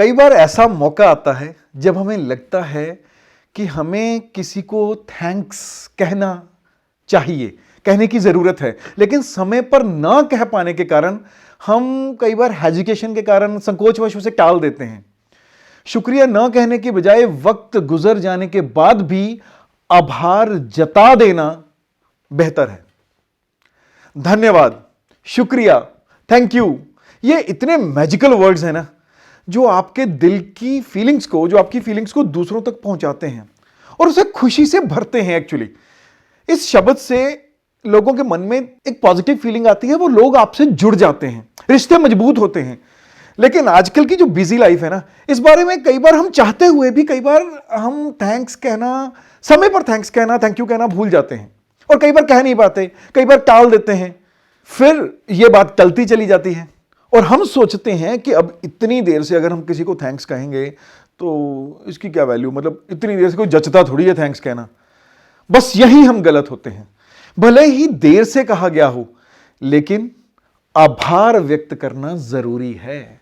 कई बार ऐसा मौका आता है जब हमें लगता है कि हमें किसी को थैंक्स कहना चाहिए, कहने की ज़रूरत है, लेकिन समय पर ना कह पाने के कारण हम कई बार हेजिटेशन के कारण संकोचवश उसे टाल देते हैं। शुक्रिया ना कहने के बजाय वक्त गुजर जाने के बाद भी आभार जता देना बेहतर है। धन्यवाद, शुक्रिया, थैंक यू, ये इतने मैजिकल वर्ड्स हैं ना, जो आपके दिल की फीलिंग्स को, जो आपकी फीलिंग्स को दूसरों तक पहुंचाते हैं और उसे खुशी से भरते हैं। एक्चुअली इस शब्द से लोगों के मन में एक पॉजिटिव फीलिंग आती है, वो लोग आपसे जुड़ जाते हैं, रिश्ते मजबूत होते हैं। लेकिन आजकल की जो बिजी लाइफ है ना, इस बारे में कई बार हम चाहते हुए भी कई बार हम थैंक्स कहना, समय पर थैंक्स कहना, थैंक यू कहना भूल जाते हैं और कई बार कह नहीं पाते, कई बार टाल देते हैं। फिर यह बात टलती चली जाती है और हम सोचते हैं कि अब इतनी देर से अगर हम किसी को थैंक्स कहेंगे तो इसकी क्या वैल्यू, मतलब इतनी देर से कोई जचता थोड़ी है थैंक्स कहना। बस यही हम गलत होते हैं। भले ही देर से कहा गया हो, लेकिन आभार व्यक्त करना जरूरी है,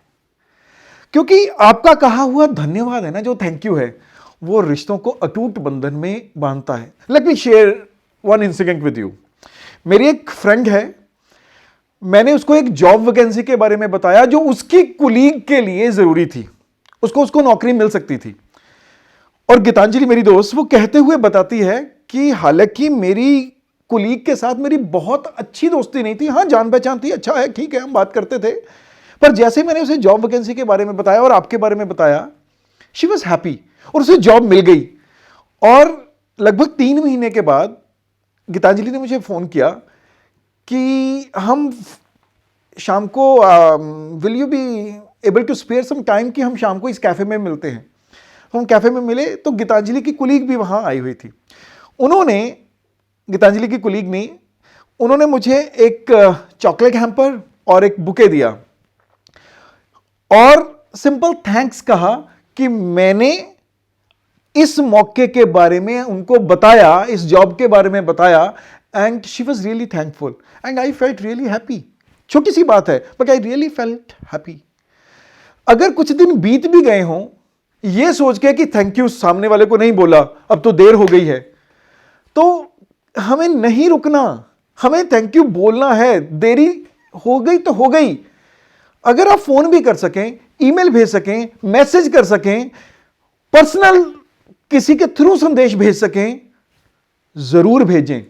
क्योंकि आपका कहा हुआ धन्यवाद है ना, जो थैंक यू है, वो रिश्तों को अटूट बंधन में बांधता है। Let me share one incident with you. मेरी एक फ्रेंड है, मैंने उसको एक जॉब वैकेंसी के बारे में बताया जो उसकी कुलीग के लिए जरूरी थी, उसको नौकरी मिल सकती थी। और गीतांजलि मेरी दोस्त वो कहते हुए बताती है कि हालांकि मेरी कुलीग के साथ मेरी बहुत अच्छी दोस्ती नहीं थी, हाँ जान पहचान थी, अच्छा है, ठीक है, हम बात करते थे, पर जैसे मैंने उसे जॉब वैकेंसी के बारे में बताया और आपके बारे में बताया, शी वॉज हैप्पी और उसे जॉब मिल गई। और लगभग 3 महीने के बाद गीतांजलि ने मुझे फोन किया कि हम शाम को will you be able to spare some time, कि हम शाम को इस कैफे में मिलते हैं। हम कैफे में मिले तो गीतांजलि की कुलीग भी वहां आई हुई थी। उन्होंने, गीतांजलि की कुलीग ने, उन्होंने मुझे एक चॉकलेट हैम्पर और एक बुके दिया और सिंपल थैंक्स कहा कि मैंने इस मौके के बारे में उनको बताया, इस जॉब के बारे में बताया, and she was really thankful and I felt really happy. छोटी सी बात है, but I really felt happy. अगर कुछ दिन बीत भी गए हों यह सोच के कि थैंक यू सामने वाले को नहीं बोला, अब तो देर हो गई है, तो हमें नहीं रुकना, हमें थैंक यू बोलना है। देरी हो गई तो हो गई। अगर आप फोन भी कर सकें, ईमेल भेज सकें, मैसेज कर सकें, पर्सनल किसी के थ्रू संदेश भेज सकें, जरूर भेजें।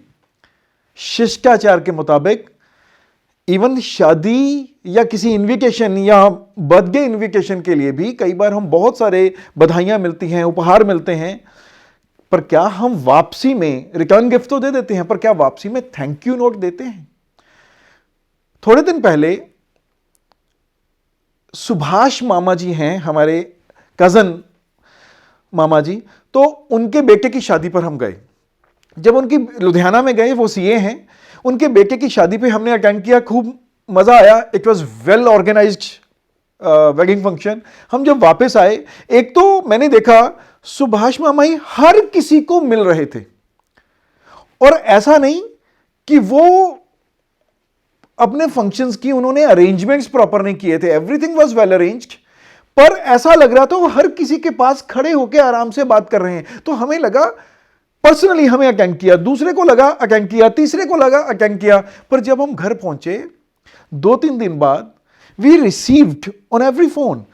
शिष्टाचार के मुताबिक इवन शादी या किसी इनविटेशन या बर्थडे इनविटेशन के लिए भी कई बार हम बहुत सारे बधाइयां मिलती हैं, उपहार मिलते हैं, पर क्या हम वापसी में, रिटर्न गिफ्ट तो दे देते हैं, पर क्या वापसी में थैंक यू नोट देते हैं? थोड़े दिन पहले सुभाष मामा जी हैं, हमारे कजन मामा जी, तो उनके बेटे की शादी पर हम गए। जब उनकी लुधियाना में गए, वो सीए हैं, उनके बेटे की शादी पे हमने अटेंड किया, खूब मजा आया। It was well organised wedding function. हम जब वापस आए, एक तो मैंने देखा सुभाष मामा ही हर किसी को मिल रहे थे, और ऐसा नहीं कि वो अपने फंक्शंस की उन्होंने अरेंजमेंट्स प्रॉपर नहीं किए थे, एवरीथिंग वाज वेल अरेंज्ड, पर ऐसा लग रहा था वो हर किसी के पास खड़े होकर आराम से बात कर रहे हैं। तो हमें लगा, पर्सनली हमें अटेंड किया, दूसरे को लगा अटेंड किया, तीसरे को लगा अटेंड किया, पर जब हम घर पहुंचे 2-3 दिन बाद, we received on every phone,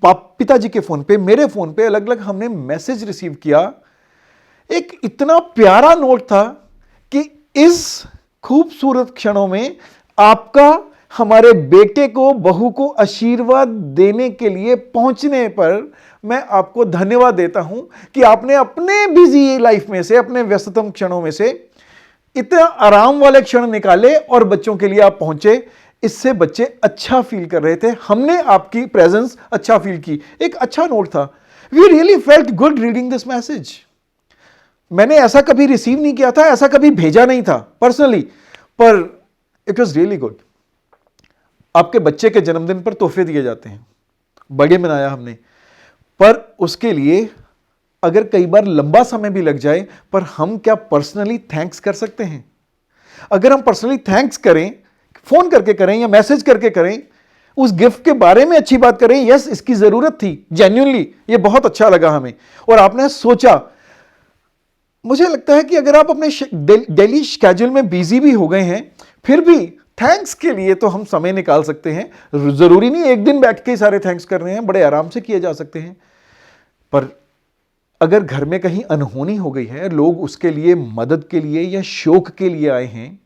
पिताजी के फोन पे, मेरे फोन पे, अलग अलग हमने मैसेज रिसीव किया। एक इतना प्यारा नोट था कि इस खूबसूरत क्षणों में आपका हमारे बेटे को, बहू को आशीर्वाद देने के लिए पहुंचने पर मैं आपको धन्यवाद देता हूं कि आपने अपने बिजी लाइफ में से, अपने व्यस्ततम क्षणों में से इतना आराम वाले क्षण निकाले और बच्चों के लिए आप पहुंचे। इससे बच्चे अच्छा फील कर रहे थे, हमने आपकी प्रेजेंस अच्छा फील की। एक अच्छा नोट था। We really felt good reading this message. मैंने ऐसा कभी रिसीव नहीं किया था, ऐसा कभी भेजा नहीं था पर्सनली, पर इट वॉज रियली गुड। आपके बच्चे के जन्मदिन पर तोहफे दिए जाते हैं, बर्थडे मनाया हमने, पर उसके लिए अगर कई बार लंबा समय भी लग जाए, पर हम क्या पर्सनली थैंक्स कर सकते हैं? अगर हम पर्सनली थैंक्स करें, फोन करके करें या मैसेज करके करें, उस गिफ्ट के बारे में अच्छी बात करें, यस इसकी जरूरत थी, जेन्युइनली ये बहुत अच्छा लगा हमें, और आपने सोचा। मुझे लगता है कि अगर आप अपने डेली शेड्यूल में बिजी भी हो गए हैं, फिर भी थैंक्स के लिए तो हम समय निकाल सकते हैं। जरूरी नहीं एक दिन बैठ के सारे थैंक्स कर रहे हैं, बड़े आराम से किए जा सकते हैं। पर अगर घर में कहीं अनहोनी हो गई है, लोग उसके लिए मदद के लिए या शोक के लिए आए हैं,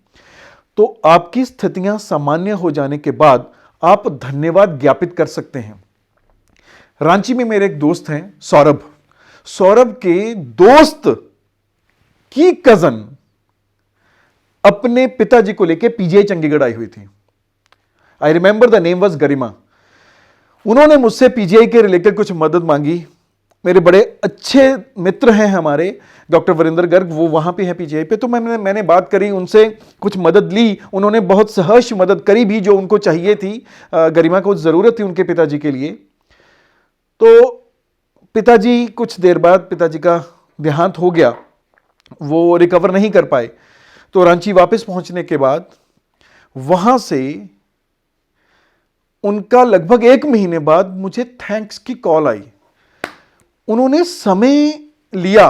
तो आपकी स्थितियां सामान्य हो जाने के बाद आप धन्यवाद ज्ञापित कर सकते हैं। रांची में मेरे एक दोस्त हैं सौरभ। सौरभ के दोस्त की कजन अपने पिताजी को लेकर पीजीआई चंडीगढ़ आई हुई थी। I remember the name was Garima. उन्होंने मुझसे पीजीआई के रिलेटेड कुछ मदद मांगी। मेरे बड़े अच्छे मित्र हैं हमारे डॉक्टर वरिंदर गर्ग, वो वहां पे है पीजीआई पे। तो मैंने बात करी उनसे, कुछ मदद ली, उन्होंने बहुत सहर्ष मदद करी भी, जो उनको चाहिए थी। गरिमा को जरूरत थी उनके पिताजी के लिए। तो पिताजी कुछ देर बाद पिताजी का देहांत हो गया, वो रिकवर नहीं कर पाए। तो रांची वापस पहुंचने के बाद वहां से उनका लगभग 1 महीने बाद मुझे थैंक्स की कॉल आई। उन्होंने समय लिया,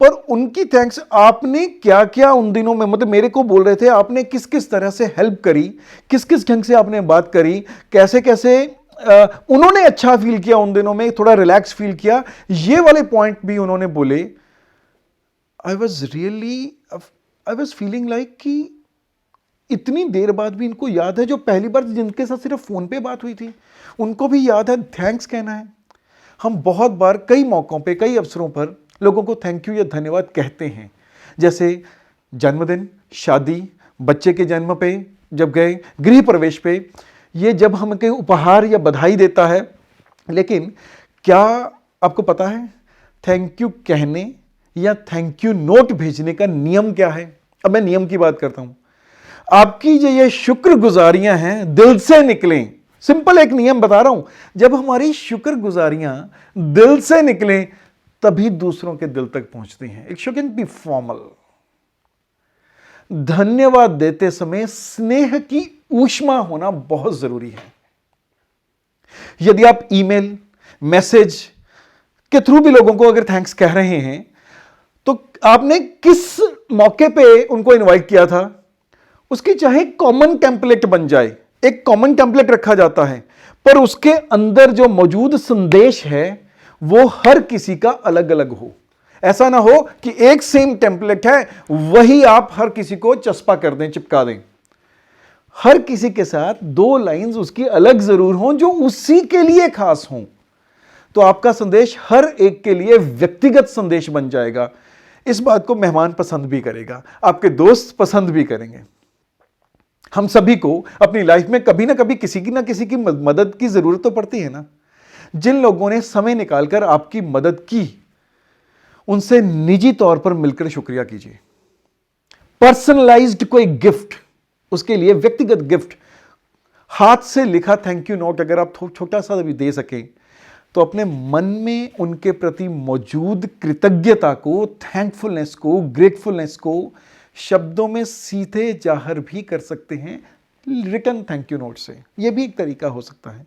पर उनकी थैंक्स, आपने क्या क्या उन दिनों में, मतलब मेरे को बोल रहे थे आपने किस किस तरह से हेल्प करी, किस किस ढंग से आपने बात करी, कैसे कैसे उन्होंने अच्छा फील किया उन दिनों में, थोड़ा रिलैक्स फील किया, ये वाले पॉइंट भी उन्होंने बोले। आई वॉज फीलिंग लाइक कि इतनी देर बाद भी इनको याद है, जो पहली बार जिनके साथ सिर्फ फोन पे बात हुई थी, उनको भी याद है थैंक्स कहना है। हम बहुत बार कई मौकों पे, कई अवसरों पर लोगों को थैंक यू या धन्यवाद कहते हैं, जैसे जन्मदिन, शादी, बच्चे के जन्म पे जब गए, गृह प्रवेश पे, ये जब हमें कोई उपहार या बधाई देता है। लेकिन क्या आपको पता है थैंक यू कहने या थैंक यू नोट भेजने का नियम क्या है? अब मैं नियम की बात करता हूं। आपकी जो ये शुक्रगुजारियां हैं दिल से निकलें। सिंपल एक नियम बता रहा हूं, जब हमारी शुक्रगुजारियां दिल से निकलें तभी दूसरों के दिल तक पहुंचती हैं। It shouldn't be formal. धन्यवाद देते समय स्नेह की ऊष्मा होना बहुत जरूरी है। यदि आप ईमेल, मैसेज के थ्रू भी लोगों को अगर थैंक्स कह रहे हैं, तो आपने किस मौके पे उनको इनवाइट किया था, उसकी चाहे कॉमन टेम्पलेट बन जाए। एक कॉमन टेम्पलेट रखा जाता है, पर उसके अंदर जो मौजूद संदेश है वो हर किसी का अलग अलग हो। ऐसा ना हो कि एक सेम टेम्पलेट है, वही आप हर किसी को चस्पा कर दें, चिपका दें। हर किसी के साथ 2 लाइंस उसकी अलग जरूर हों, जो उसी के लिए खास हों। तो आपका संदेश हर एक के लिए व्यक्तिगत संदेश बन जाएगा। इस बात को मेहमान पसंद भी करेगा, आपके दोस्त पसंद भी करेंगे। हम सभी को अपनी लाइफ में कभी ना कभी किसी की मदद की जरूरत तो पड़ती है ना। जिन लोगों ने समय निकालकर आपकी मदद की, उनसे निजी तौर पर मिलकर शुक्रिया कीजिए। पर्सनलाइज्ड कोई गिफ्ट, उसके लिए व्यक्तिगत गिफ्ट, हाथ से लिखा थैंक यू नोट अगर आप छोटा सा भी दे सकें, तो अपने मन में उनके प्रति मौजूद कृतज्ञता को, थैंकफुलनेस को, ग्रेटफुलनेस को शब्दों में सीधे जाहिर भी कर सकते हैं रिटर्न थैंक यू नोट से। यह भी एक तरीका हो सकता है।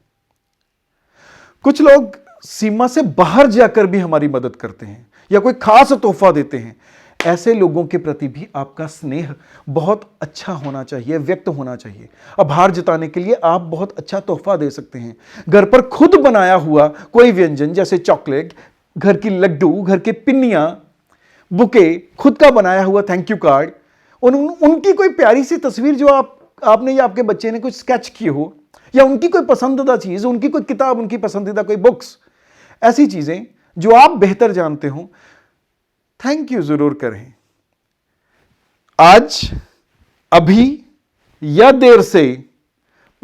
कुछ लोग सीमा से बाहर जाकर भी हमारी मदद करते हैं या कोई खास तोहफा देते हैं। ऐसे लोगों के प्रति भी आपका स्नेह बहुत अच्छा होना चाहिए, व्यक्त होना चाहिए। आभार जताने के लिए आप बहुत अच्छा तोहफा दे सकते हैं। घर पर खुद बनाया हुआ कोई व्यंजन, जैसे चॉकलेट, घर की लड्डू, घर के पिन्नियां, बुके, खुद का बनाया हुआ थैंक यू कार्ड, उनकी कोई प्यारी सी तस्वीर जो आपने या आपके बच्चे ने कुछ स्केच की हो, या उनकी कोई पसंदीदा चीज, उनकी कोई किताब, उनकी पसंदीदा कोई बुक्स, ऐसी चीजें जो आप बेहतर जानते हो, थैंक यू जरूर करें। आज, अभी या देर से,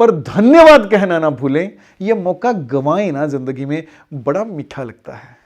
पर धन्यवाद कहना ना भूलें। यह मौका गंवाएं ना जिंदगी में, बड़ा मीठा लगता है।